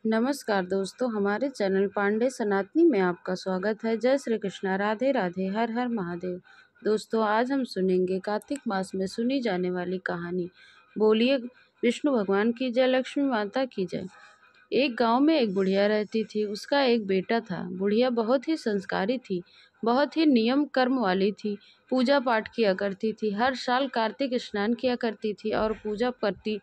नमस्कार दोस्तों, हमारे चैनल पांडे सनातनी में आपका स्वागत है। जय श्री कृष्णा, राधे राधे, हर हर महादेव। दोस्तों, आज हम सुनेंगे कार्तिक मास में सुनी जाने वाली कहानी। बोलिए विष्णु भगवान की जय, लक्ष्मी माता की जय। एक गांव में एक बुढ़िया रहती थी। उसका एक बेटा था। बुढ़िया बहुत ही संस्कारी थी, बहुत ही नियम कर्म वाली थी। पूजा पाठ किया करती थी, हर साल कार्तिक स्नान किया करती थी और पूजा करती,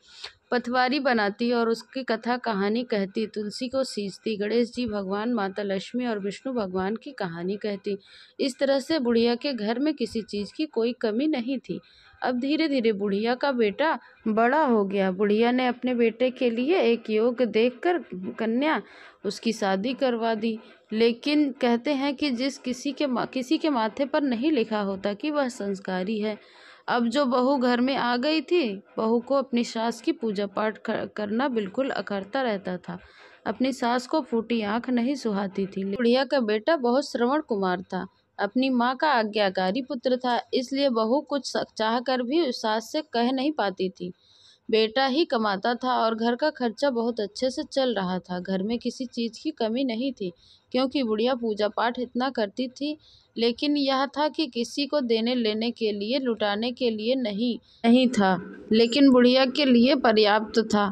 पटवारी बनाती और उसकी कथा कहानी कहती, तुलसी को सींचती, गणेश जी भगवान, माता लक्ष्मी और विष्णु भगवान की कहानी कहती। इस तरह से बुढ़िया के घर में किसी चीज़ की कोई कमी नहीं थी। अब धीरे धीरे बुढ़िया का बेटा बड़ा हो गया। बुढ़िया ने अपने बेटे के लिए एक योग्य देखकर कन्या उसकी शादी करवा दी। लेकिन कहते हैं कि किसी के माथे पर नहीं लिखा होता कि वह संस्कारी है। अब जो बहू घर में आ गई थी, बहू को अपनी सास की पूजा पाठ करना बिल्कुल अखरता रहता था। अपनी सास को फूटी आंख नहीं सुहाती थी। बुढ़िया का बेटा बहुत श्रवण कुमार था, अपनी माँ का आज्ञाकारी पुत्र था, इसलिए बहू कुछ चाह कर भी सास से कह नहीं पाती थी। बेटा ही कमाता था और घर का खर्चा बहुत अच्छे से चल रहा था। घर में किसी चीज़ की कमी नहीं थी, क्योंकि बुढ़िया पूजा पाठ इतना करती थी। लेकिन यह था कि किसी को देने लेने के लिए, लुटाने के लिए नहीं नहीं था, लेकिन बुढ़िया के लिए पर्याप्त था।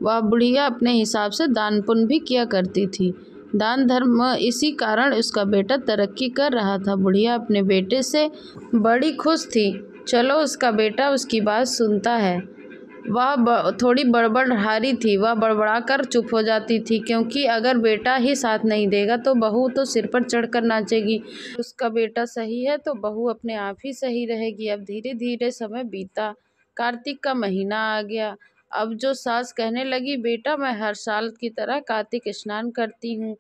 वह बुढ़िया अपने हिसाब से दान पुण्य भी किया करती थी, दान धर्म। इसी कारण उसका बेटा तरक्की कर रहा था। बुढ़िया अपने बेटे से बड़ी खुश थी। चलो, उसका बेटा उसकी बात सुनता है। वह थोड़ी बड़बड़ारी थी। वह बड़बड़ा कर चुप हो जाती थी, क्योंकि अगर बेटा ही साथ नहीं देगा तो बहू तो सिर पर चढ़कर नाचेगी। उसका बेटा सही है तो बहू अपने आप ही सही रहेगी। अब धीरे धीरे समय बीता। कार्तिक का महीना आ गया। अब जो सास कहने लगी, बेटा मैं हर साल की तरह कार्तिक स्नान करती हूँ।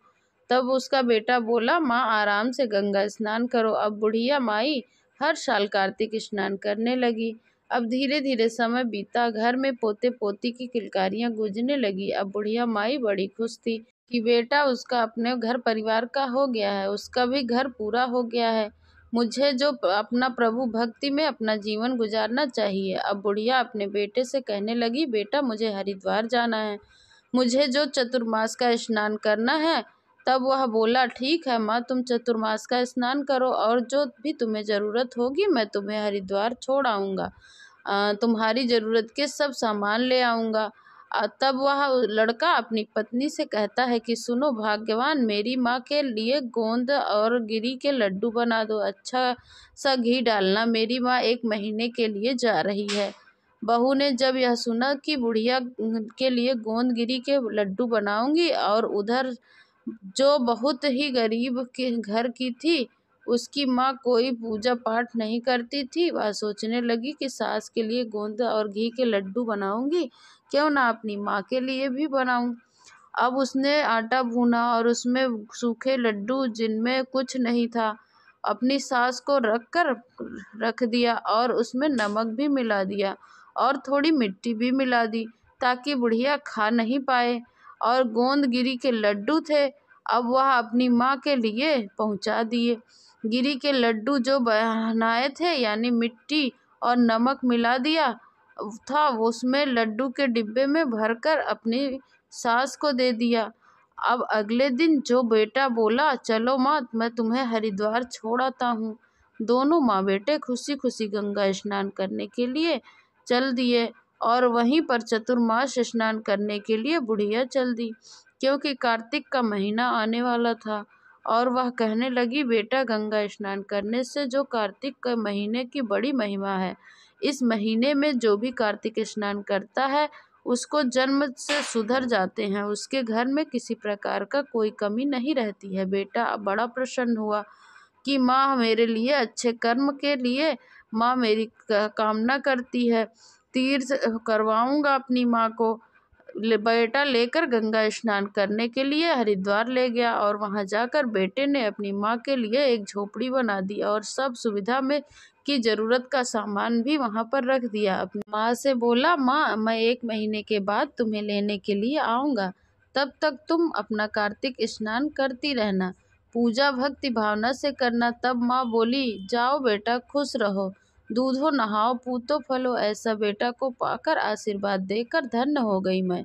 तब उसका बेटा बोला, माँ आराम से गंगा स्नान करो। अब बुढ़िया माई हर साल कार्तिक स्नान करने लगी। अब धीरे धीरे समय बीता। घर में पोते पोती की किलकारियां गूंजने लगी। अब बुढ़िया माई बड़ी खुश थी कि बेटा उसका अपने घर परिवार का हो गया है, उसका भी घर पूरा हो गया है। मुझे जो अपना प्रभु भक्ति में अपना जीवन गुजारना चाहिए। अब बुढ़िया अपने बेटे से कहने लगी, बेटा मुझे हरिद्वार जाना है, मुझे जो चतुर्मास का स्नान करना है। तब वह बोला, ठीक है माँ, तुम चतुर्मास का स्नान करो और जो भी तुम्हें ज़रूरत होगी मैं तुम्हें हरिद्वार छोड़ आऊँगा। तुम्हारी ज़रूरत के सब सामान ले आऊँगा। तब वह लड़का अपनी पत्नी से कहता है कि सुनो भाग्यवान, मेरी माँ के लिए गोंद और गिरी के लड्डू बना दो, अच्छा सा घी डालना, मेरी माँ 1 महीने के लिए जा रही है। बहू ने जब यह सुना कि बुढ़िया के लिए गोंद गिरी के लड्डू बनाऊंगी, और उधर जो बहुत ही गरीब के घर की थी, उसकी माँ कोई पूजा पाठ नहीं करती थी, वह सोचने लगी कि सास के लिए गोंद और घी के लड्डू बनाऊंगी, क्यों ना अपनी माँ के लिए भी बनाऊं। अब उसने आटा भूना और उसमें सूखे लड्डू, जिनमें कुछ नहीं था, अपनी सास को रख दिया और उसमें नमक भी मिला दिया और थोड़ी मिट्टी भी मिला दी, ताकि बुढ़िया खा नहीं पाए। और गोंद गिरी के लड्डू थे, अब वह अपनी माँ के लिए पहुँचा दिए। गिरी के लड्डू जो बनाए थे, यानी मिट्टी और नमक मिला दिया था, उसमें लड्डू के डिब्बे में भरकर अपनी सास को दे दिया। अब अगले दिन जो बेटा बोला, चलो माँ मैं तुम्हें हरिद्वार छोड़ आता हूँ। दोनों माँ बेटे खुशी खुशी गंगा स्नान करने के लिए चल दिए और वहीं पर चतुर्मास स्नान करने के लिए बुढ़िया चल दी, क्योंकि कार्तिक का महीना आने वाला था। और वह कहने लगी, बेटा गंगा स्नान करने से जो कार्तिक के महीने की बड़ी महिमा है। इस महीने में जो भी कार्तिक स्नान करता है उसको जन्म से सुधर जाते हैं, उसके घर में किसी प्रकार का कोई कमी नहीं रहती है। बेटा बड़ा प्रसन्न हुआ कि माँ मेरे लिए अच्छे कर्म के लिए माँ मेरी कामना करती है। तीर्थ करवाऊंगा अपनी माँ को। बेटा लेकर गंगा स्नान करने के लिए हरिद्वार ले गया और वहां जाकर बेटे ने अपनी माँ के लिए एक झोपड़ी बना दी और सब सुविधा में की जरूरत का सामान भी वहां पर रख दिया। अपनी माँ से बोला, माँ मैं 1 महीने के बाद तुम्हें लेने के लिए आऊँगा, तब तक तुम अपना कार्तिक स्नान करती रहना, पूजा भक्ति भावना से करना। तब माँ बोली, जाओ बेटा खुश रहो, दूधो नहाओ पूतो फलो। ऐसा बेटा को पाकर आशीर्वाद देकर धन्य हो गई मैं।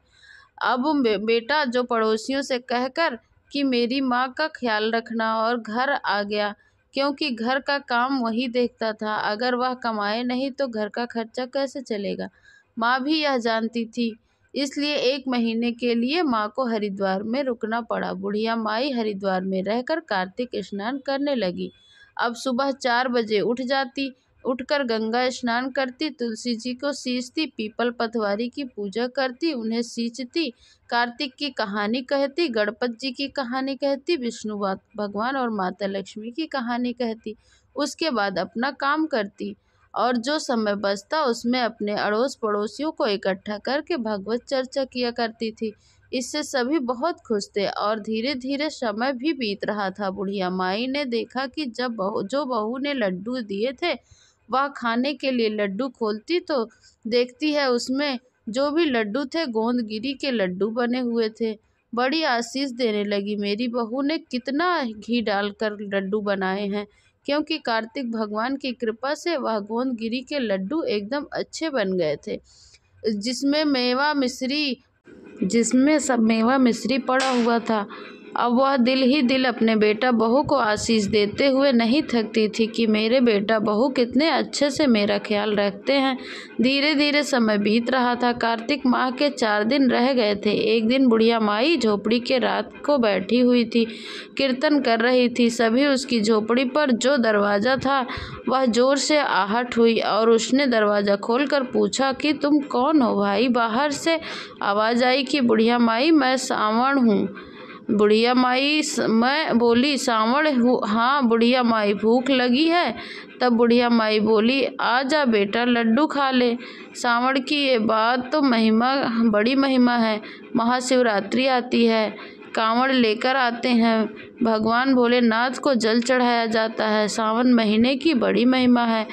अब बेटा जो पड़ोसियों से कहकर कि मेरी माँ का ख्याल रखना, और घर आ गया, क्योंकि घर का काम वही देखता था। अगर वह कमाए नहीं तो घर का खर्चा कैसे चलेगा। माँ भी यह जानती थी, इसलिए 1 महीने के लिए माँ को हरिद्वार में रुकना पड़ा। बुढ़िया माई हरिद्वार में रहकर कार्तिक स्नान करने लगी। अब सुबह 4 बजे उठ जाती, उठकर गंगा स्नान करती, तुलसी जी को सींचती, पीपल पतवारी की पूजा करती, उन्हें सींचती, कार्तिक की कहानी कहती, गणपत जी की कहानी कहती, विष्णु भगवान और माता लक्ष्मी की कहानी कहती। उसके बाद अपना काम करती, और जो समय बचता उसमें अपने अड़ोस पड़ोसियों को इकट्ठा करके भगवत चर्चा किया करती थी। इससे सभी बहुत खुश थे, और धीरे धीरे समय भी बीत रहा था। बुढ़िया माई ने देखा कि जब जो बहू ने लड्डू दिए थे वह खाने के लिए लड्डू खोलती तो देखती है उसमें जो भी लड्डू थे गोंदगिरी के लड्डू बने हुए थे। बड़ी आशीष देने लगी, मेरी बहू ने कितना घी डालकर लड्डू बनाए हैं, क्योंकि कार्तिक भगवान की कृपा से वह गोंदगिरी के लड्डू एकदम अच्छे बन गए थे, जिसमें सब मेवा मिश्री पड़ा हुआ था। अब वह दिल ही दिल अपने बेटा बहू को आशीष देते हुए नहीं थकती थी कि मेरे बेटा बहू कितने अच्छे से मेरा ख्याल रखते हैं। धीरे धीरे समय बीत रहा था। कार्तिक माह के 4 दिन रह गए थे। एक दिन बुढ़िया माई झोपड़ी के रात को बैठी हुई थी, कीर्तन कर रही थी। सभी उसकी झोपड़ी पर जो दरवाज़ा था वह जोर से आहट हुई, और उसने दरवाज़ा खोलकर पूछा कि तुम कौन हो भाई। बाहर से आवाज़ आई कि बुढ़िया माई, मैं सावण हूँ। बुढ़िया माई मैं बोली, सावण हूँ? हाँ बुढ़िया माई, भूख लगी है? तब बुढ़िया माई बोली, आ जा बेटा, लड्डू खा ले। सावण की ये बात तो बड़ी महिमा है। महाशिवरात्रि आती है, कांवड़ लेकर आते हैं, भगवान भोलेनाथ को जल चढ़ाया जाता है। सावन महीने की बड़ी महिमा है,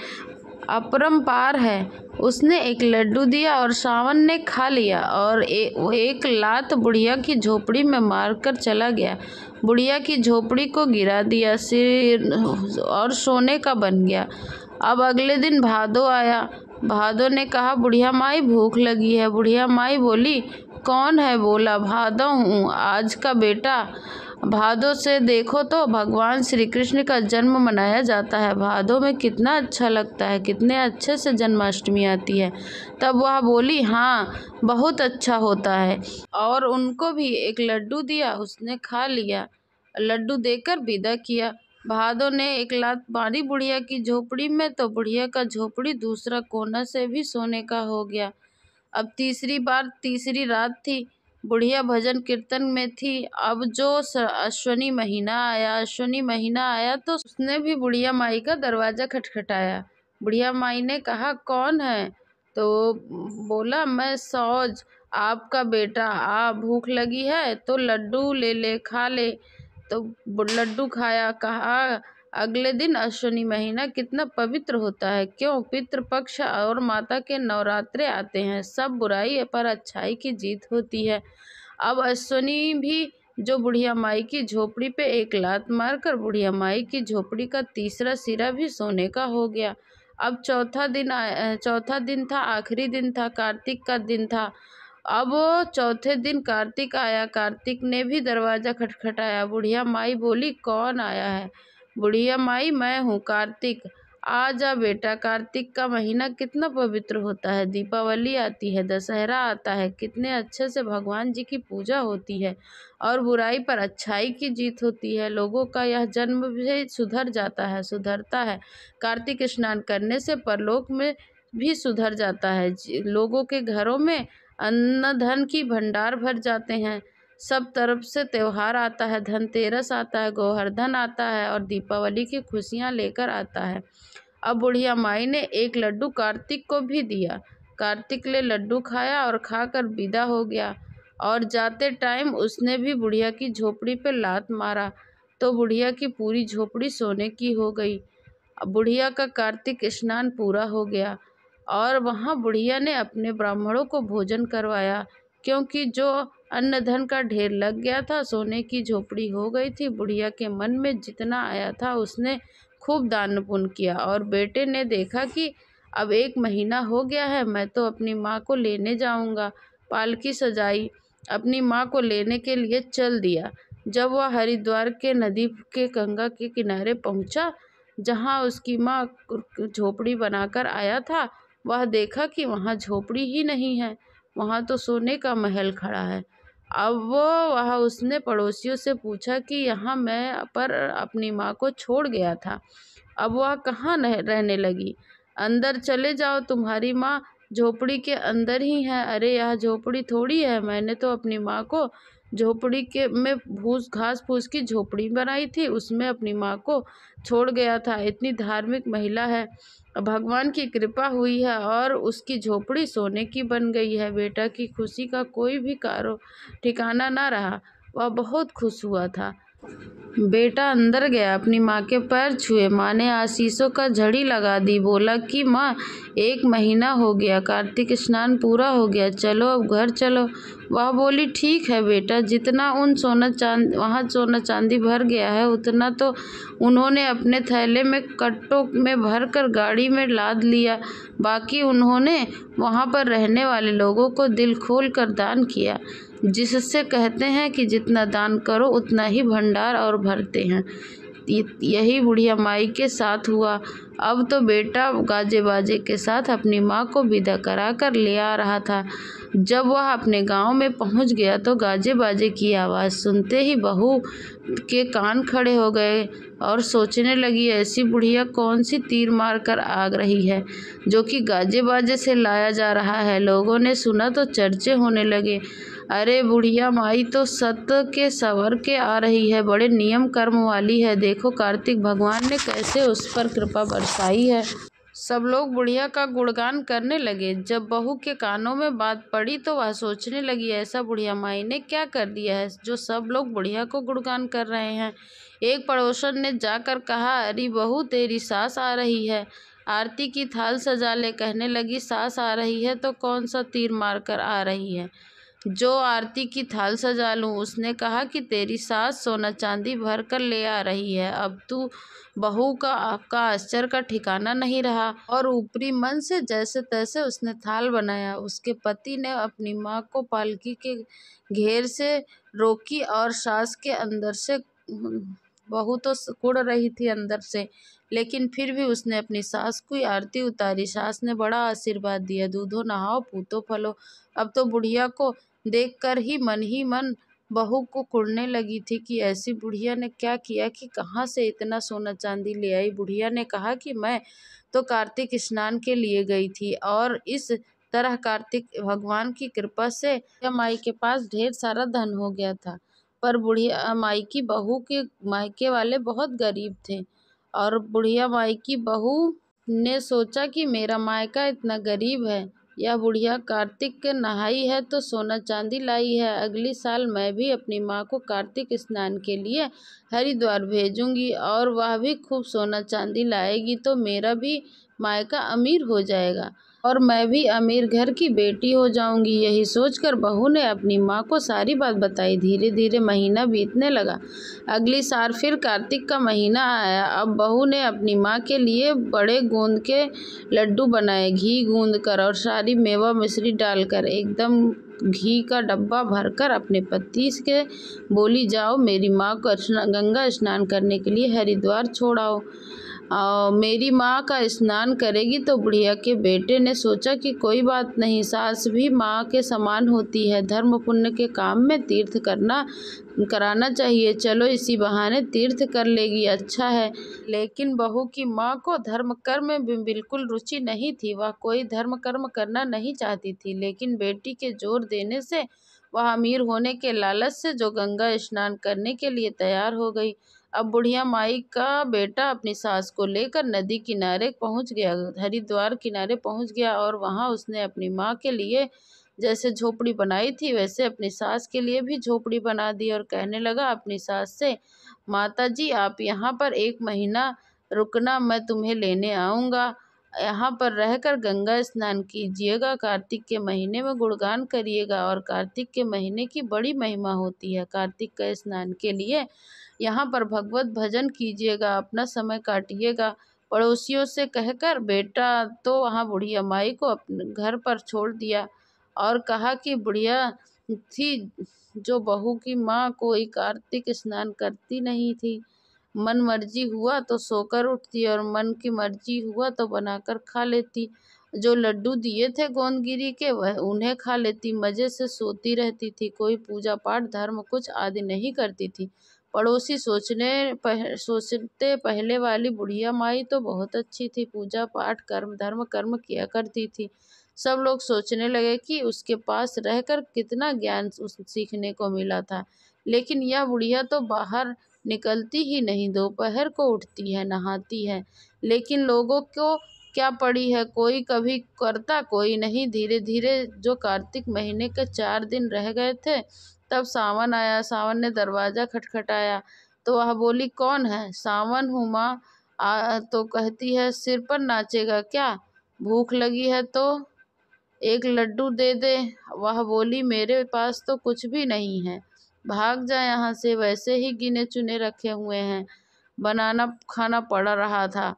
अपरंपार है। उसने एक लड्डू दिया और सावन ने खा लिया, और एक लात बुढ़िया की झोपड़ी में मारकर चला गया। बुढ़िया की झोपड़ी को गिरा दिया, सिर और सोने का बन गया। अब अगले दिन भादो आया। भादो ने कहा, बुढ़िया माई भूख लगी है। बुढ़िया माई बोली, कौन है? बोला, भादो हूँ, आज का बेटा। भादो से देखो तो भगवान श्री कृष्ण का जन्म मनाया जाता है। भादो में कितना अच्छा लगता है, कितने अच्छे से जन्माष्टमी आती है। तब वह बोली, हाँ बहुत अच्छा होता है, और उनको भी एक लड्डू दिया, उसने खा लिया। लड्डू देकर विदा किया। भादो ने एक लात मारी बुढ़िया की झोपड़ी में, तो बुढ़िया का झोपड़ी दूसरा कोना से भी सोने का हो गया। अब तीसरी रात थी। बुढ़िया भजन कीर्तन में थी। अब जो अश्वनी महीना आया तो उसने भी बुढ़िया माई का दरवाज़ा खटखटाया। बुढ़िया माई ने कहा, कौन है? तो बोला, मैं सौज, आपका बेटा। भूख लगी है तो लड्डू ले ले, खा ले। तो लड्डू खाया। कहा, अगले दिन अश्वनी महीना कितना पवित्र होता है, क्यों? पितृपक्ष और माता के नवरात्रे आते हैं। सब बुराई पर अच्छाई की जीत होती है। अब अश्वनी भी जो बुढ़िया माई की झोपड़ी पे एक लात मारकर बुढ़िया माई की झोपड़ी का तीसरा सिरा भी सोने का हो गया। अब चौथा दिन था, आखिरी दिन था, कार्तिक का दिन था। अब चौथे दिन कार्तिक आया। कार्तिक ने भी दरवाज़ा खटखटाया। बुढ़िया माई बोली, कौन आया है? बुढ़िया माई, मैं हूँ, कार्तिक। आ जा बेटा। कार्तिक का महीना कितना पवित्र होता है। दीपावली आती है, दशहरा आता है, कितने अच्छे से भगवान जी की पूजा होती है, और बुराई पर अच्छाई की जीत होती है। लोगों का यह जन्म भी सुधरता है। कार्तिक स्नान करने से परलोक में भी सुधर जाता है। लोगों के घरों में अन्न धन की भंडार भर जाते हैं। सब तरफ से त्योहार आता है, धनतेरस आता है, गोवर्धन आता है, और दीपावली की खुशियाँ लेकर आता है। अब बुढ़िया माई ने एक लड्डू कार्तिक को भी दिया। कार्तिक ने लड्डू खाया और खाकर विदा हो गया, और जाते टाइम उसने भी बुढ़िया की झोपड़ी पे लात मारा, तो बुढ़िया की पूरी झोपड़ी सोने की हो गई। अब बुढ़िया का कार्तिक स्नान पूरा हो गया, और वहाँ बुढ़िया ने अपने ब्राह्मणों को भोजन करवाया, क्योंकि जो अन्न धन का ढेर लग गया था, सोने की झोपड़ी हो गई थी। बुढ़िया के मन में जितना आया था उसने खूब दान पुण्य किया, और बेटे ने देखा कि अब 1 महीना हो गया है, मैं तो अपनी माँ को लेने जाऊँगा। पालकी सजाई, अपनी माँ को लेने के लिए चल दिया। जब वह हरिद्वार के नदी के गंगा के किनारे पहुँचा, जहाँ उसकी माँ झोपड़ी बनाकर आया था, वह देखा कि वहाँ झोपड़ी ही नहीं है, वहाँ तो सोने का महल खड़ा है। अब वह उसने पड़ोसियों से पूछा कि यहाँ मैं पर अपनी माँ को छोड़ गया था, अब वह कहाँ रहने लगी। अंदर चले जाओ, तुम्हारी माँ झोपड़ी के अंदर ही है। अरे यह झोपड़ी थोड़ी है, मैंने तो अपनी माँ को झोपड़ी के में घास फूस की झोपड़ी बनाई थी, उसमें अपनी माँ को छोड़ गया था। इतनी धार्मिक महिला है, भगवान की कृपा हुई है और उसकी झोपड़ी सोने की बन गई है। बेटा की खुशी का कोई भी ठिकाना ना रहा। वह बहुत खुश हुआ था। बेटा अंदर गया, अपनी माँ के पैर छुए। माँ ने आशीषों का झड़ी लगा दी, बोला कि माँ 1 महीना हो गया, कार्तिक स्नान पूरा हो गया, चलो अब घर चलो। वह बोली ठीक है बेटा, जितना वहाँ सोना चांदी भर गया है उतना तो उन्होंने अपने थैले में कट्टों में भर कर गाड़ी में लाद लिया, बाकी उन्होंने वहाँ पर रहने वाले लोगों को दिल खोल कर दान किया, जिससे कहते हैं कि जितना दान करो उतना ही भंडार और भरते हैं। यही बुढ़िया माई के साथ हुआ। अब तो बेटा गाजे बाजे के साथ अपनी माँ को विदा करा कर ले आ रहा था। जब वह अपने गांव में पहुंच गया तो गाजे बाजे की आवाज़ सुनते ही बहू के कान खड़े हो गए और सोचने लगी, ऐसी बुढ़िया कौन सी तीर मार कर आ रही है जो कि गाजे बाजे से लाया जा रहा है। लोगों ने सुना तो चर्चे होने लगे, अरे बुढ़िया माई तो सत के सवर के आ रही है, बड़े नियम कर्म वाली है, देखो कार्तिक भगवान ने कैसे उस पर कृपा बरसाई है। सब लोग बुढ़िया का गुणगान करने लगे। जब बहू के कानों में बात पड़ी तो वह सोचने लगी, ऐसा बुढ़िया माई ने क्या कर दिया है जो सब लोग बुढ़िया को गुणगान कर रहे हैं। एक पड़ोसन ने जाकर कहा, अरे बहू तेरी सास आ रही है, आरती की थाल सजा ले। कहने लगी, सास आ रही है तो कौन सा तीर मार कर आ रही है जो आरती की थाल सजा लूं। उसने कहा कि तेरी सास सोना चांदी भर कर ले आ रही है। अब तू बहू का आश्चर्य का ठिकाना नहीं रहा और ऊपरी मन से जैसे तैसे उसने थाल बनाया। उसके पति ने अपनी माँ को पालकी के घेर से रोकी और सास के अंदर से बहू तो कुड़ रही थी अंदर से, लेकिन फिर भी उसने अपनी सास की आरती उतारी। सास ने बड़ा आशीर्वाद दिया, दूधो नहाओ पूतो फलो। अब तो बुढ़िया को देखकर ही मन बहू को कुड़ने लगी थी कि ऐसी बुढ़िया ने क्या किया कि कहाँ से इतना सोना चांदी ले आई। बुढ़िया ने कहा कि मैं तो कार्तिक स्नान के लिए गई थी और इस तरह कार्तिक भगवान की कृपा से माई के पास ढेर सारा धन हो गया था। पर बुढ़िया माई की बहू के मायके वाले बहुत गरीब थे और बुढ़िया माई की बहू ने सोचा कि मेरा मायका इतना गरीब है, यह बुढ़िया कार्तिक के नहाई है तो सोना चांदी लाई है, अगली साल मैं भी अपनी माँ को कार्तिक स्नान के लिए हरिद्वार भेजूंगी और वह भी खूब सोना चांदी लाएगी तो मेरा भी मायका अमीर हो जाएगा और मैं भी अमीर घर की बेटी हो जाऊंगी। यही सोचकर बहू ने अपनी माँ को सारी बात बताई। धीरे धीरे महीना बीतने लगा। अगली साल फिर कार्तिक का महीना आया। अब बहू ने अपनी माँ के लिए बड़े गोंद के लड्डू बनाए, घी गूंद कर और सारी मेवा मिश्री डालकर एकदम घी का डब्बा भरकर अपने पति के बोली, जाओ मेरी माँ को गंगा स्नान करने के लिए हरिद्वार छोड़ आओ। मेरी माँ का स्नान करेगी। तो बुढ़िया के बेटे ने सोचा कि कोई बात नहीं, सास भी माँ के समान होती है, धर्म पुण्य के काम में तीर्थ कराना चाहिए, चलो इसी बहाने तीर्थ कर लेगी, अच्छा है। लेकिन बहू की माँ को धर्म कर्म में बिल्कुल रुचि नहीं थी, वह कोई धर्म कर्म करना नहीं चाहती थी, लेकिन बेटी के जोर देने से वह अमीर होने के लालच से जो गंगा स्नान करने के लिए तैयार हो गई। अब बुढ़िया माई का बेटा अपनी सास को लेकर नदी किनारे पहुंच गया, हरिद्वार किनारे पहुंच गया और वहां उसने अपनी माँ के लिए जैसे झोपड़ी बनाई थी वैसे अपनी सास के लिए भी झोपड़ी बना दी और कहने लगा अपनी सास से, माता जी आप यहाँ पर 1 महीना रुकना, मैं तुम्हें लेने आऊँगा, यहाँ पर रहकर गंगा स्नान कीजिएगा, कार्तिक के महीने में गुणगान करिएगा और कार्तिक के महीने की बड़ी महिमा होती है। कार्तिक के स्नान के लिए यहाँ पर भगवत भजन कीजिएगा, अपना समय काटिएगा। पड़ोसियों से कहकर बेटा तो वहाँ बुढ़िया माई को अपने घर पर छोड़ दिया और कहा कि बुढ़िया थी जो बहू की माँ कोई कार्तिक स्नान करती नहीं थी। मन मर्जी हुआ तो सोकर उठती और मन की मर्जी हुआ तो बनाकर खा लेती। जो लड्डू दिए थे गोंदगिरी के वह उन्हें खा लेती। मज़े से सोती रहती थी। कोई पूजा पाठ धर्म कुछ आदि नहीं करती थी। पड़ोसी सोचते पहले वाली बुढ़िया माई तो बहुत अच्छी थी, पूजा पाठ कर्म धर्म कर्म किया करती थी। सब लोग सोचने लगे कि उसके पास रहकर कितना ज्ञान सीखने को मिला था। लेकिन यह बुढ़िया तो बाहर निकलती ही नहीं, दोपहर को उठती है, नहाती है, लेकिन लोगों को क्या पड़ी है, कोई कभी करता कोई नहीं। धीरे धीरे जो कार्तिक महीने के 4 दिन रह गए थे, तब सावन आया। सावन ने दरवाज़ा खटखटाया तो वह बोली, कौन है? सावन हूँ माँ। तो कहती है, सिर पर नाचेगा क्या? भूख लगी है तो एक लड्डू दे दे। वह बोली, मेरे पास तो कुछ भी नहीं है, भाग जा यहाँ से। वैसे ही गिने चुने रखे हुए हैं, बनाना खाना पड़ रहा था।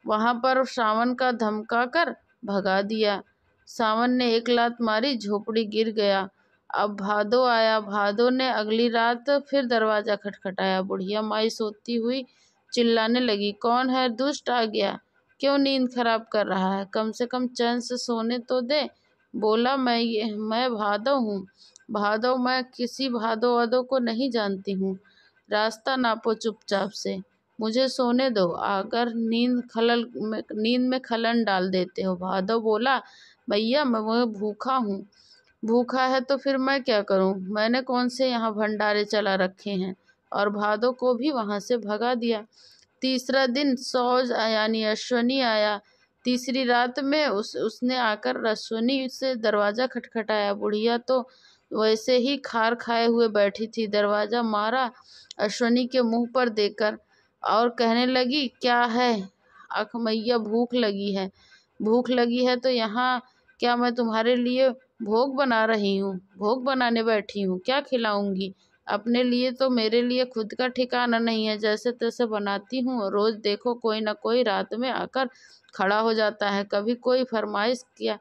वहाँ पर सावन का धमका कर भगा दिया। सावन ने एक लात मारी, झोपड़ी गिर गया। अब भादो आया। भादो ने अगली रात फिर दरवाज़ा खटखटाया। बुढ़िया माई सोती हुई चिल्लाने लगी, कौन है? दुष्ट आ गया। क्यों नींद खराब कर रहा है? कम से कम चैन से सोने तो दे। बोला, मैं भादो हूँ। भादो? मैं किसी भादो वादो को नहीं जानती हूँ। रास्ता नापो चुपचाप से, मुझे सोने दो। अगर नींद में खलन डाल देते हो। भादो बोला, भैया मैं भूखा हूँ। भूखा है तो फिर मैं क्या करूँ? मैंने कौन से यहाँ भंडारे चला रखे हैं? और भादो को भी वहाँ से भगा दिया। तीसरा दिन सौज यानी अश्वनी आया। तीसरी रात में उसने आकर अश्वनी से दरवाज़ा खटखटाया। बुढ़िया तो वैसे ही खार खाए हुए बैठी थी। दरवाज़ा मारा अश्वनी के मुंह पर देकर और कहने लगी, क्या है? अख मैया, भूख लगी है। भूख लगी है तो यहाँ क्या मैं तुम्हारे लिए भोग बना रही हूँ? भोग बनाने बैठी हूँ, क्या खिलाऊंगी? अपने लिए तो मेरे लिए खुद का ठिकाना नहीं है, जैसे तैसे बनाती हूँ। रोज़ देखो कोई ना कोई रात में आकर खड़ा हो जाता है, कभी कोई फरमाइश किया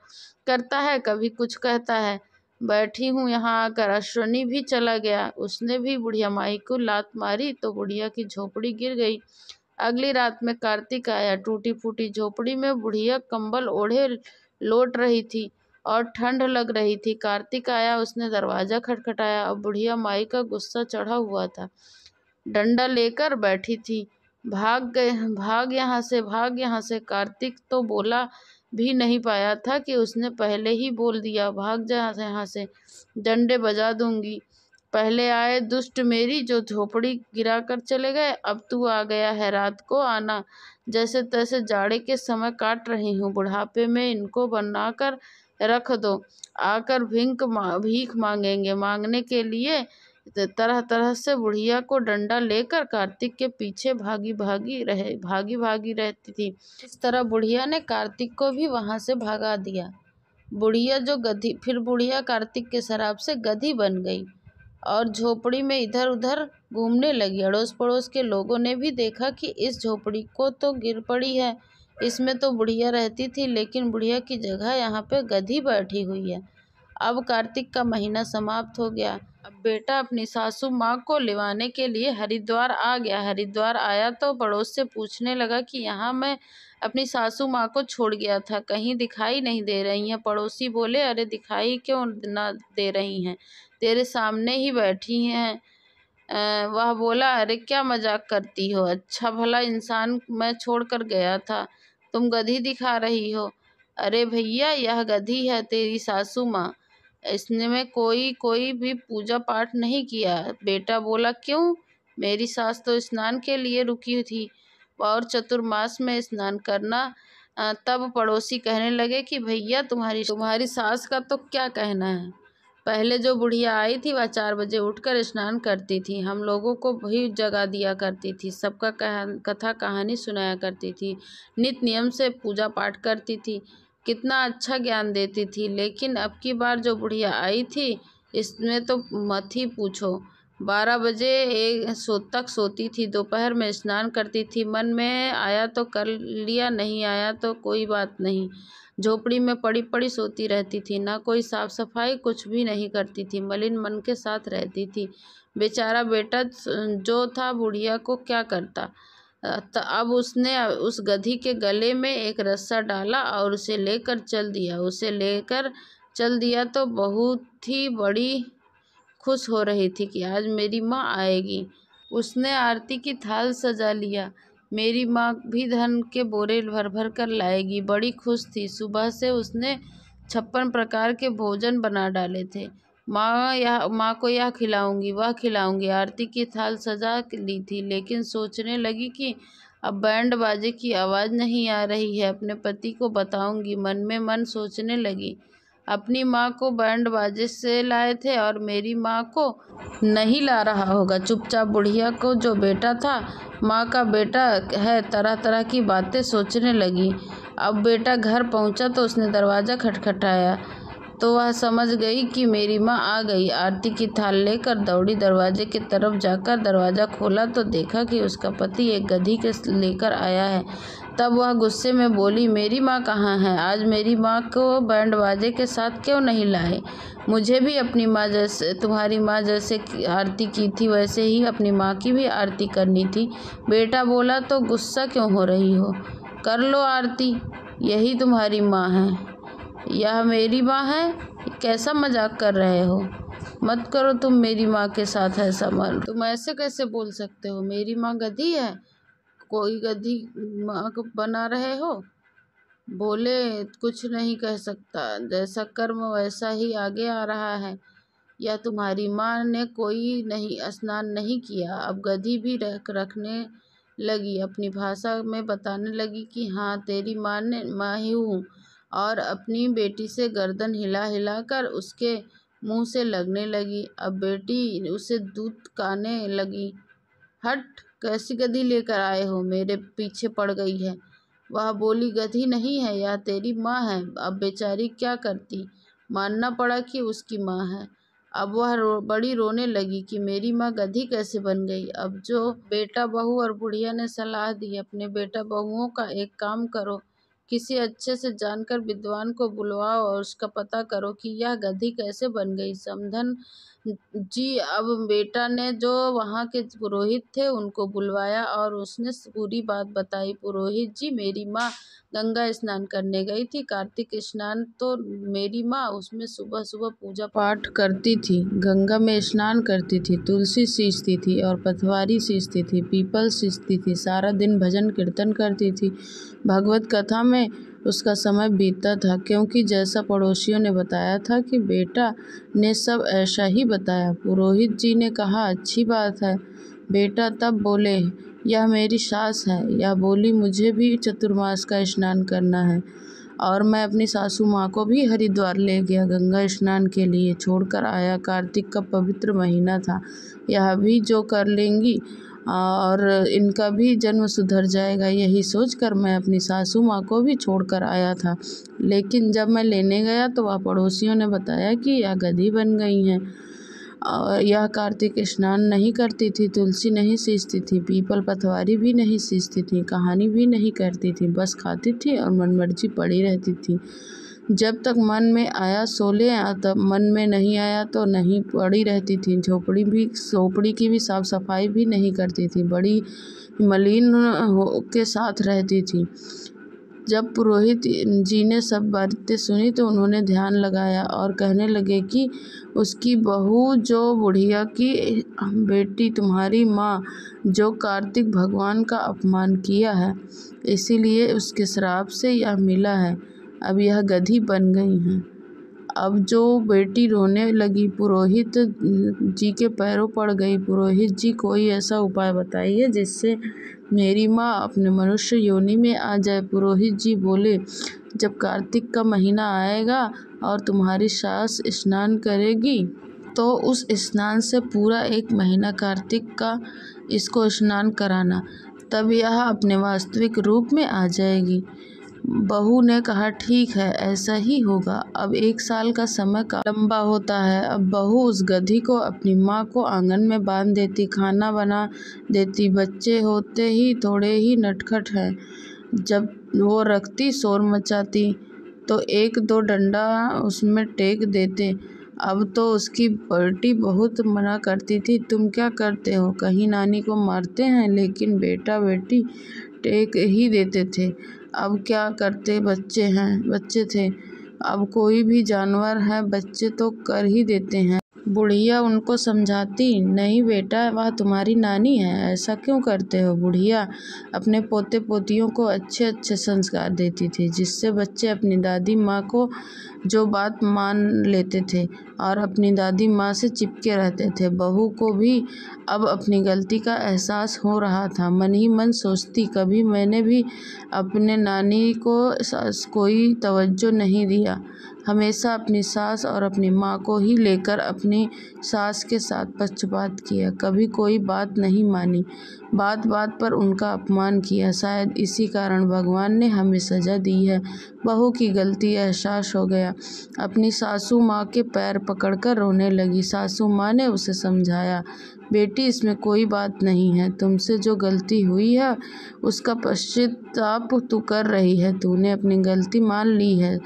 करता है, कभी कुछ कहता है। बैठी हूँ यहाँ आकर। अश्वनी भी चला गया, उसने भी बुढ़िया माई को लात मारी तो बुढ़िया की झोपड़ी गिर गई। अगली रात में कार्तिक आया। टूटी फूटी झोपड़ी में बुढ़िया कंबल ओढ़े लौट रही थी और ठंड लग रही थी। कार्तिक आया, उसने दरवाज़ा खटखटाया। अब बुढ़िया माई का गुस्सा चढ़ा हुआ था, डंडा लेकर बैठी थी। भाग यहाँ से, भाग यहाँ से। कार्तिक तो बोला भी नहीं पाया था कि उसने पहले ही बोल दिया, भाग जा यहाँ से, डंडे बजा दूंगी। पहले आए दुष्ट मेरी, जो झोपड़ी गिरा कर चले गए। अब तू आ गया है रात को आना। जैसे तैसे जाड़े के समय काट रही हूँ, बुढ़ापे में इनको बना कर रख दो। आकर भीख मांगेंगे। मांगने के लिए तरह तरह से बुढ़िया को डंडा लेकर कार्तिक के पीछे भागी भागी रहती थी। इस तरह बुढ़िया ने कार्तिक को भी वहां से भगा दिया। फिर बुढ़िया कार्तिक के शराब से गधी बन गई और झोपड़ी में इधर उधर घूमने लगी। अड़ोस पड़ोस के लोगों ने भी देखा कि इस झोपड़ी को तो गिर पड़ी है, इसमें तो बुढ़िया रहती थी, लेकिन बुढ़िया की जगह यहाँ पे गधी बैठी हुई है। अब कार्तिक का महीना समाप्त हो गया। अब बेटा अपनी सासू माँ को लिवाने के लिए हरिद्वार आ गया। हरिद्वार आया तो पड़ोस से पूछने लगा कि यहाँ मैं अपनी सासू माँ को छोड़ गया था, कहीं दिखाई नहीं दे रही हैं। पड़ोसी बोले, अरे दिखाई क्यों ना दे रही हैं, तेरे सामने ही बैठी हैं। वह बोला, अरे क्या मजाक करती हो, अच्छा भला इंसान मैं छोड़ कर गया था, तुम गधी दिखा रही हो। अरे भैया, यह गधी है तेरी सासू माँ, इसने में कोई कोई भी पूजा पाठ नहीं किया। बेटा बोला, क्यों? मेरी सास तो स्नान के लिए रुकी थी और चतुर्मास में स्नान करना। तब पड़ोसी कहने लगे कि भैया तुम्हारी सास का तो क्या कहना है। पहले जो बुढ़िया आई थी वह 4 बजे उठकर स्नान करती थी, हम लोगों को भी जगा दिया करती थी, सबका कथा कहानी सुनाया करती थी, नित नियम से पूजा पाठ करती थी, कितना अच्छा ज्ञान देती थी। लेकिन अब की बार जो बुढ़िया आई थी, इसमें तो मत ही पूछो। 12 बजे तक सोती थी, दोपहर में स्नान करती थी, मन में आया तो कर लिया, नहीं आया तो कोई बात नहीं। झोपड़ी में पड़ी पड़ी सोती रहती थी, ना कोई साफ सफाई कुछ भी नहीं करती थी, मलिन मन के साथ रहती थी। बेचारा बेटा जो था बुढ़िया को क्या करता। अब उसने उस गधी के गले में एक रस्सा डाला और उसे लेकर चल दिया तो बहुत ही बड़ी खुश हो रही थी कि आज मेरी माँ आएगी। उसने आरती की थाल सजा लिया, मेरी माँ भी धन के बोरे भर भर कर लाएगी। बड़ी खुश थी। सुबह से उसने 56 प्रकार के भोजन बना डाले थे। माँ को यह खिलाऊंगी, वह खिलाऊंगी। आरती की थाल सजा ली थी, लेकिन सोचने लगी कि अब बैंड बाजे की आवाज़ नहीं आ रही है, अपने पति को बताऊंगी। मन में मन सोचने लगी, अपनी माँ को बैंड बाजे से लाए थे और मेरी माँ को नहीं ला रहा होगा। चुपचाप बुढ़िया को जो बेटा था, माँ का बेटा है, तरह तरह की बातें सोचने लगी। अब बेटा घर पहुँचा तो उसने दरवाज़ा खटखटाया तो वह समझ गई कि मेरी माँ आ गई। आरती की थाल लेकर दौड़ी दरवाजे की तरफ। जाकर दरवाज़ा खोला तो देखा कि उसका पति एक गधी के लेकर आया है। तब वह गुस्से में बोली, मेरी माँ कहाँ है? आज मेरी माँ को बैंड बाजे के साथ क्यों नहीं लाए? मुझे भी अपनी माँ जैसे, तुम्हारी माँ जैसे आरती की थी वैसे ही अपनी माँ की भी आरती करनी थी। बेटा बोला, तो गुस्सा क्यों हो रही हो? कर लो आरती, यही तुम्हारी माँ है। यह मेरी माँ है? कैसा मजाक कर रहे हो? मत करो तुम मेरी माँ के साथ ऐसा। तुम ऐसे कैसे बोल सकते हो? मेरी माँ गधी है? कोई गधी माँ को बना रहे हो? बोले, कुछ नहीं कह सकता, जैसा कर्म वैसा ही आगे आ रहा है। या तुम्हारी माँ ने कोई नहीं स्नान नहीं किया? अब गधी भी रखने लगी, अपनी भाषा में बताने लगी कि हाँ, तेरी माँ ही हूँ, और अपनी बेटी से गर्दन हिला हिला कर उसके मुंह से लगने लगी। अब बेटी उसे दूध काने लगी। हट, कैसी गधी लेकर आए हो? मेरे पीछे पड़ गई है। वह बोली, गधी नहीं है, यह तेरी माँ है। अब बेचारी क्या करती, मानना पड़ा कि उसकी माँ है। अब वह बड़ी रोने लगी कि मेरी माँ गधी कैसे बन गई। अब जो बेटा बहू और बुढ़िया ने सलाह दी, अपने बेटा बहुओं का एक काम करो, किसी अच्छे से जानकर विद्वान को बुलवाओ और उसका पता करो कि यह गधी कैसे बन गई। समधन जी, अब बेटा ने जो वहाँ के पुरोहित थे उनको बुलवाया और उसने पूरी बात बताई। पुरोहित जी, मेरी माँ गंगा स्नान करने गई थी। कार्तिक स्नान तो मेरी माँ उसमें सुबह सुबह पूजा पाठ करती थी, गंगा में स्नान करती थी, तुलसी सींचती थी और पथवारी सींचती थी, पीपल सींचती थी, सारा दिन भजन कीर्तन करती थी। भगवत कथा में उसका समय बीतता था, क्योंकि जैसा पड़ोसियों ने बताया था कि बेटा ने सब ऐसा ही बताया। पुरोहित जी ने कहा, अच्छी बात है बेटा। तब बोले, यह मेरी सास है। यह बोली, मुझे भी चतुर्मास का स्नान करना है और मैं अपनी सासू माँ को भी हरिद्वार ले गया, गंगा स्नान के लिए छोड़कर आया। कार्तिक का पवित्र महीना था, यह भी जो कर लेंगी और इनका भी जन्म सुधर जाएगा, यही सोचकर मैं अपनी सासू माँ को भी छोड़कर आया था। लेकिन जब मैं लेने गया तो वह पड़ोसियों ने बताया कि यह गधी बन गई हैं। यह कार्तिक स्नान नहीं करती थी, तुलसी नहीं सींचती थी, पीपल पथवारी भी नहीं सींचती थी, कहानी भी नहीं करती थी, बस खाती थी और मनमर्जी पड़ी रहती थी। जब तक मन में आया सो ले, तब मन में नहीं आया तो नहीं, पड़ी रहती थी। झोपड़ी की भी साफ सफाई भी नहीं करती थी, बड़ी मलिन के साथ रहती थी। जब पुरोहित जी ने सब बातें सुनी तो उन्होंने ध्यान लगाया और कहने लगे कि उसकी बहू जो बुढ़िया की बेटी तुम्हारी माँ, जो कार्तिक भगवान का अपमान किया है, इसीलिए उसके श्राप से यह मिला है। अब यह गधी बन गई हैं। अब जो बेटी रोने लगी, पुरोहित जी के पैरों पड़ गई। पुरोहित जी, कोई ऐसा उपाय बताइए जिससे मेरी माँ अपने मनुष्य योनि में आ जाए। पुरोहित जी बोले, जब कार्तिक का महीना आएगा और तुम्हारी सास स्नान करेगी तो उस स्नान से पूरा 1 महीना कार्तिक का इसको स्नान कराना, तब यह अपने वास्तविक रूप में आ जाएगी। बहू ने कहा, ठीक है, ऐसा ही होगा। अब 1 साल का समय का लंबा होता है। अब बहू उस गधी को अपनी माँ को आंगन में बांध देती, खाना बना देती। बच्चे होते ही थोड़े ही नटखट हैं, जब वो रखती शोर मचाती तो एक दो डंडा उसमें टेक देते। अब तो उसकी बेटी बहुत मना करती थी, तुम क्या करते हो, कहीं नानी को मारते हैं, लेकिन बेटा बेटी टेक ही देते थे। अब क्या करते, बच्चे थे, अब कोई भी जानवर है, बच्चे तो कर ही देते हैं। बुढ़िया उनको समझाती, नहीं बेटा वह तुम्हारी नानी है, ऐसा क्यों करते हो। बुढ़िया अपने पोते पोतियों को अच्छे अच्छे संस्कार देती थी, जिससे बच्चे अपनी दादी माँ को जो बात मान लेते थे और अपनी दादी माँ से चिपके रहते थे। बहू को भी अब अपनी गलती का एहसास हो रहा था। मन ही मन सोचती, कभी मैंने भी अपने नानी को कोई तवज्जो नहीं दिया, हमेशा अपनी सास और अपनी माँ को ही लेकर अपनी सास के साथ पक्षपात किया, कभी कोई बात नहीं मानी, बात बात पर उनका अपमान किया। शायद इसी कारण भगवान ने हमें सजा दी है। बहू की गलती एहसास हो गया, अपनी सासू माँ के पैर पकड़कर रोने लगी। सासू माँ ने उसे समझाया, बेटी इसमें कोई बात नहीं है, तुमसे जो गलती हुई है उसका पश्चाताप तू कर रही है, तूने अपनी गलती मान ली है।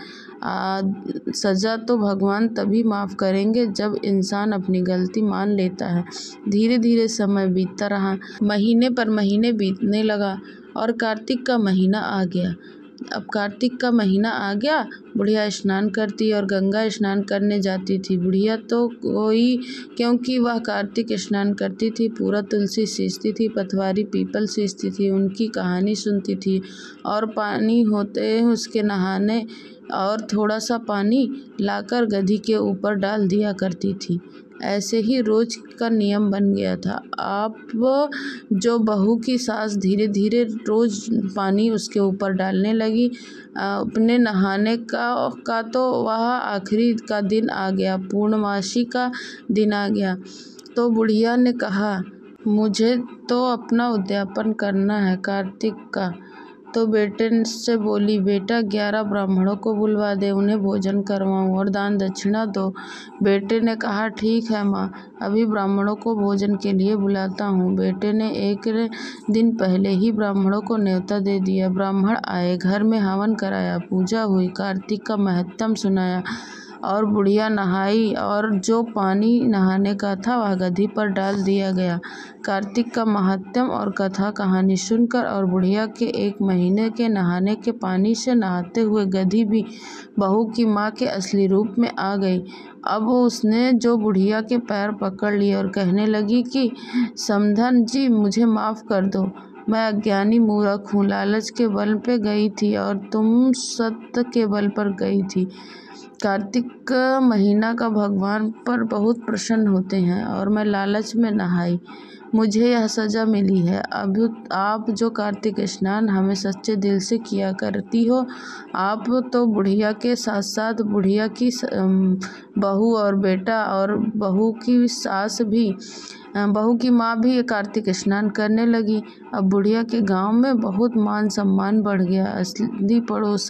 सज़ा तो भगवान तभी माफ़ करेंगे जब इंसान अपनी गलती मान लेता है। धीरे धीरे समय बीतता रहा, महीने पर महीने बीतने लगा और कार्तिक का महीना आ गया। अब कार्तिक का महीना आ गया, बुढ़िया स्नान करती और गंगा स्नान करने जाती थी। बुढ़िया तो क्योंकि वह कार्तिक स्नान करती थी, पूरा तुलसी सींचती थी, पतवारी पीपल सींचती थी, उनकी कहानी सुनती थी और पानी होते उसके नहाने और थोड़ा सा पानी लाकर गधी के ऊपर डाल दिया करती थी। ऐसे ही रोज का नियम बन गया था। आप जो बहू की सास धीरे धीरे रोज पानी उसके ऊपर डालने लगी, अपने नहाने का तो वह आखिरी का दिन आ गया, पूर्णमासी का दिन आ गया। तो बुढ़िया ने कहा, मुझे तो अपना उद्यापन करना है कार्तिक का। तो बेटे से बोली, बेटा 11 ब्राह्मणों को बुलवा दे, उन्हें भोजन करवाऊं और दान दक्षिणा दो। बेटे ने कहा, ठीक है माँ, अभी ब्राह्मणों को भोजन के लिए बुलाता हूँ। बेटे ने एक दिन पहले ही ब्राह्मणों को न्योता दे दिया। ब्राह्मण आए, घर में हवन कराया, पूजा हुई, कार्तिक का महत्म सुनाया और बुढ़िया नहाई और जो पानी नहाने का था वह गधी पर डाल दिया गया। कार्तिक का महात्म्य और कथा कहानी सुनकर और बुढ़िया के 1 महीने के नहाने के पानी से नहाते हुए गधी भी बहू की माँ के असली रूप में आ गई। अब उसने जो बुढ़िया के पैर पकड़ लिए और कहने लगी कि समधन जी मुझे माफ़ कर दो, मैं अज्ञानी मूर्ख हूँ, लालच के बल पे गई थी और तुम सत्य के बल पर गई थी। कार्तिक महीना का भगवान पर बहुत प्रसन्न होते हैं और मैं लालच में नहाई, मुझे यह सज़ा मिली है। अब आप जो कार्तिक स्नान हमें सच्चे दिल से किया करती हो, आप तो बुढ़िया के साथ साथ बुढ़िया की बहू और बेटा और बहू की सास भी, बहू की माँ भी कार्तिक स्नान करने लगी। अब बुढ़िया के गांव में बहुत मान सम्मान बढ़ गया। असली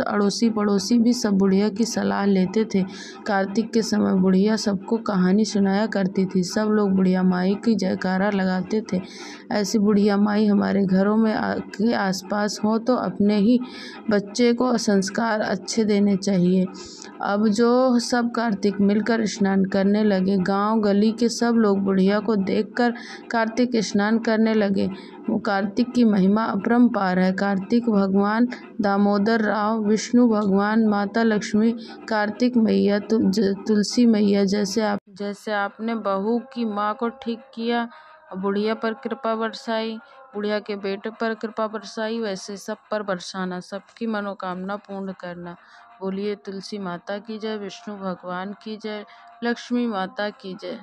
अड़ोसी पड़ोसी भी सब बुढ़िया की सलाह लेते थे। कार्तिक के समय बुढ़िया सबको कहानी सुनाया करती थी, सब लोग बुढ़िया माई की जयकारा लगाते थे। ऐसी बुढ़िया माई हमारे घरों में के आसपास हो तो अपने ही बच्चे को संस्कार अच्छे देने चाहिए। अब जो सब कार्तिक मिलकर स्नान करने लगे, गांव गली के सब लोग बुढ़िया को देखकर कार्तिक स्नान करने लगे। वो कार्तिक की महिमा अपरंपार है। कार्तिक भगवान दामोदर राव, विष्णु भगवान, माता लक्ष्मी, कार्तिक मैया, तुलसी मैया, जैसे आपने बहू की माँ को ठीक किया, बुढ़िया पर कृपा बरसाई, बुढ़िया के बेटे पर कृपा बरसाई, वैसे सब पर बरसाना, सबकी मनोकामना पूर्ण करना। बोलिए तुलसी माता की जय, विष्णु भगवान की जय, लक्ष्मी माता की जय।